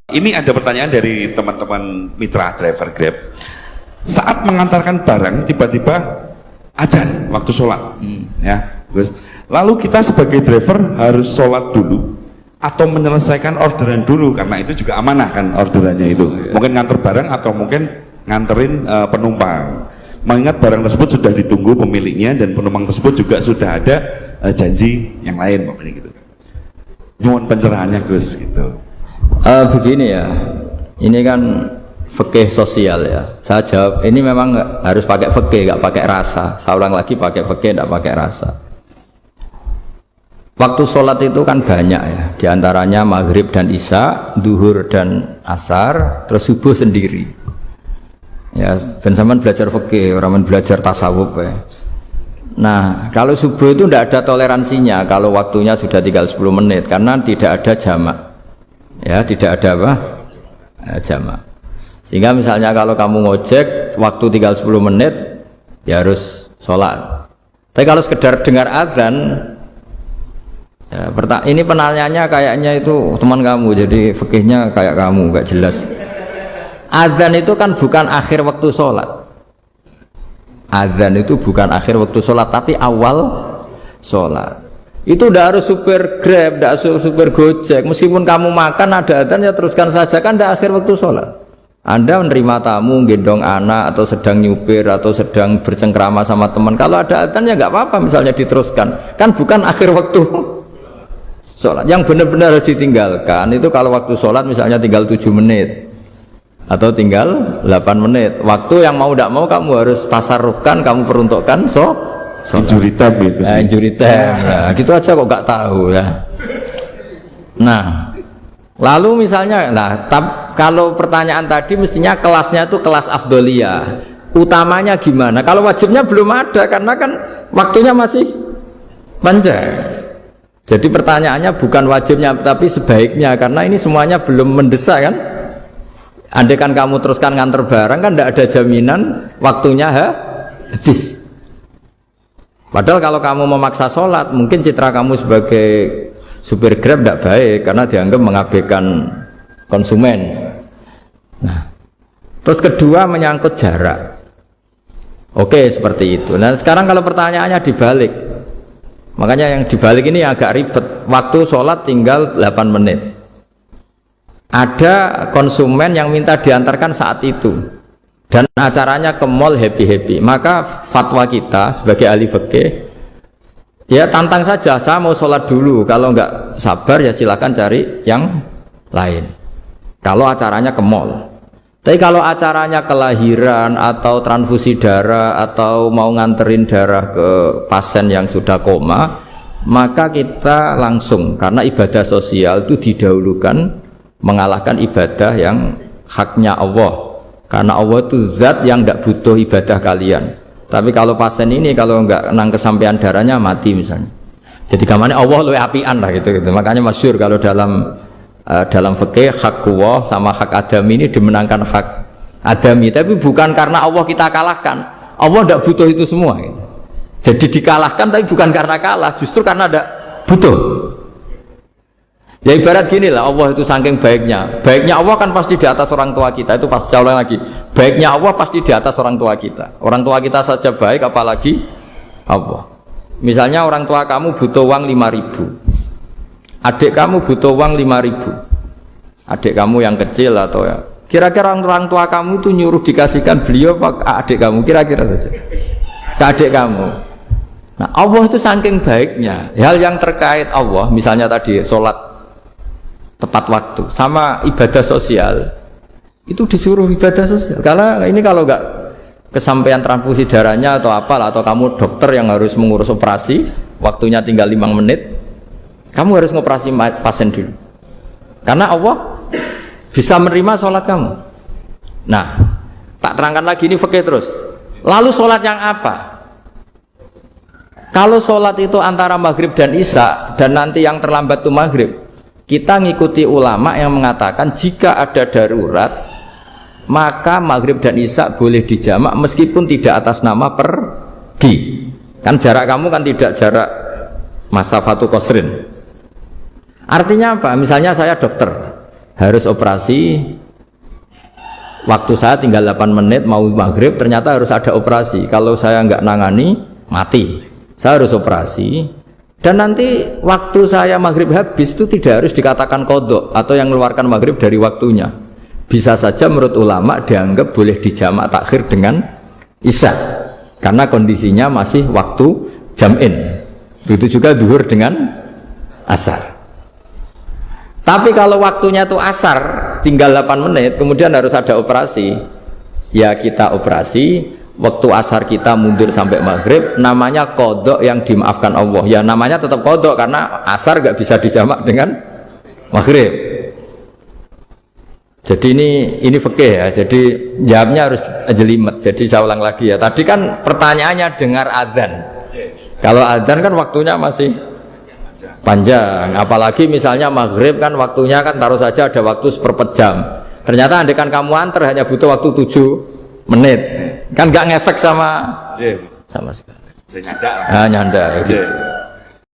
Ini ada pertanyaan dari teman-teman mitra driver Grab. Saat mengantarkan barang tiba-tiba azan waktu sholat, ya. Lalu kita sebagai driver harus sholat dulu atau menyelesaikan orderan dulu karena itu juga amanah kan orderannya itu. Mungkin nganter barang atau mungkin nganterin penumpang. Mengingat barang tersebut sudah ditunggu pemiliknya dan penumpang tersebut juga sudah ada janji yang lain, pokoknya gitu. Nyuwun pencerahannya Gus gitu. Begini ya, ini kan fikih sosial ya. Saya jawab, ini memang harus pakai fikih, nggak pakai rasa. Saya ulang lagi, pakai fikih, nggak pakai rasa. Waktu sholat itu kan banyak ya, diantaranya maghrib dan isya, duhur dan asar, terus subuh sendiri. Ya, ben sampean belajar fikih, orang belajar tasawuf ya. Nah, kalau subuh itu tidak ada toleransinya kalau waktunya sudah tinggal 10 menit karena tidak ada jamak. Ya, tidak ada apa? Jamak. Sehingga misalnya kalau kamu ngojek waktu tinggal 10 menit ya harus sholat. Tapi kalau sekedar dengar azan ya, ini penanyanya kayaknya itu teman kamu, jadi fikihnya kayak kamu, nggak jelas. Azan itu kan bukan akhir waktu sholat. Azan itu bukan akhir waktu sholat, tapi awal sholat. Itu tidak harus supir Grab, tidak harus supir Gojek. Meskipun kamu makan ada adzan ya teruskan saja, kan tidak akhir waktu sholat. Anda menerima tamu, gendong anak, atau sedang nyupir, atau sedang bercengkrama sama teman. Kalau ada adzan ya nggak apa-apa, misalnya diteruskan. Kan bukan akhir waktu sholat. Yang benar-benar harus ditinggalkan itu kalau waktu sholat misalnya tinggal 7 menit. Atau tinggal 8 menit. Waktu yang mau tidak mau kamu harus tasarrufkan, kamu peruntukkan injury time gitu sih. Injury time. Nah, gitu aja kok nggak tahu ya. Nah, lalu misalnya, kalau pertanyaan tadi mestinya kelasnya itu kelas afdoliyah. Utamanya gimana? Kalau wajibnya belum ada karena kan waktunya masih panjang. Jadi pertanyaannya bukan wajibnya tapi sebaiknya karena ini semuanya belum mendesak kan. Andai kan kamu teruskan nganter barang kan tidak ada jaminan waktunya habis. Padahal kalau kamu memaksa sholat, mungkin citra kamu sebagai supir Grab tidak baik karena dianggap mengabaikan konsumen. Nah, terus kedua menyangkut jarak. Oke, seperti itu. Nah, sekarang kalau pertanyaannya dibalik, makanya yang dibalik ini agak ribet. Waktu sholat tinggal 8 menit. Ada konsumen yang minta diantarkan saat itu. Dan acaranya ke mall happy-happy, maka fatwa kita sebagai ahli fikih ya tantang saja, saya mau sholat dulu, kalau nggak sabar ya silakan cari yang lain kalau acaranya ke mall. Tapi kalau acaranya kelahiran atau transfusi darah atau mau nganterin darah ke pasien yang sudah koma, maka kita langsung, karena ibadah sosial itu didahulukan mengalahkan ibadah yang haknya Allah. Karena Allah itu zat yang tidak butuh ibadah kalian. Tapi kalau pasien ini kalau nggak nang kesampaian darahnya mati misalnya. Jadi gamane Allah luwih apian lah gitu. Makanya masyhur kalau dalam fikih hak Allah sama hak adami ini dimenangkan hak adami. Tapi bukan karena Allah kita kalahkan. Allah tidak butuh itu semua. Gitu. Jadi dikalahkan tapi bukan karena kalah, justru karena tidak butuh. Ya ibarat gini lah, Allah itu saking baiknya Allah kan pasti di atas orang tua kita, itu pasti ulang lagi, baiknya Allah pasti di atas orang tua kita saja baik apalagi Allah. Misalnya orang tua kamu butuh uang 5.000, adik kamu butuh uang 5.000, adik kamu yang kecil atau ya kira-kira orang tua kamu itu nyuruh dikasihkan beliau apa adik kamu, kira-kira saja ke adik kamu. Nah Allah itu saking baiknya, hal yang terkait Allah misalnya tadi sholat tepat waktu sama ibadah sosial itu disuruh ibadah sosial karena ini kalau nggak kesampaian transfusi darahnya atau apalah atau kamu dokter yang harus mengurus operasi waktunya tinggal 5 menit kamu harus ngoperasi pasien dulu karena Allah bisa menerima sholat kamu. Nah tak terangkan lagi ini fikih terus. Lalu sholat yang apa? Kalau sholat itu antara maghrib dan isya dan nanti yang terlambat itu maghrib, kita ngikuti ulama yang mengatakan jika ada darurat maka maghrib dan isya boleh dijamak meskipun tidak atas nama pergi. Kan jarak kamu kan tidak jarak masafatu qasrin. Artinya apa? Misalnya saya dokter, harus operasi, waktu saya tinggal 8 menit mau maghrib, ternyata harus ada operasi. Kalau saya nggak nangani, mati. Saya harus operasi. Dan nanti waktu saya maghrib habis itu tidak harus dikatakan qadha atau yang mengeluarkan maghrib dari waktunya. Bisa saja menurut ulama dianggap boleh dijamak takhir dengan isya, karena kondisinya masih waktu jam'in. Begitu juga zuhur dengan asar. Tapi kalau waktunya itu asar, tinggal 8 menit, kemudian harus ada operasi, ya kita operasi. Waktu asar kita mundur sampai maghrib, namanya qadha yang dimaafkan Allah. Ya namanya tetap qadha karena asar nggak bisa dijamak dengan maghrib. Jadi ini fikih ya. Jadi jawabnya harus jelimet. Jadi saya ulang lagi ya. Tadi kan pertanyaannya dengar adzan. Kalau adzan kan waktunya masih panjang. Apalagi misalnya maghrib kan waktunya kan taruh saja ada waktu seperempat jam. Ternyata andekan kamu antar hanya butuh waktu 7 menit, kan nggak ngefek sama sekali. Saya nyanda. Nyanda. Gitu.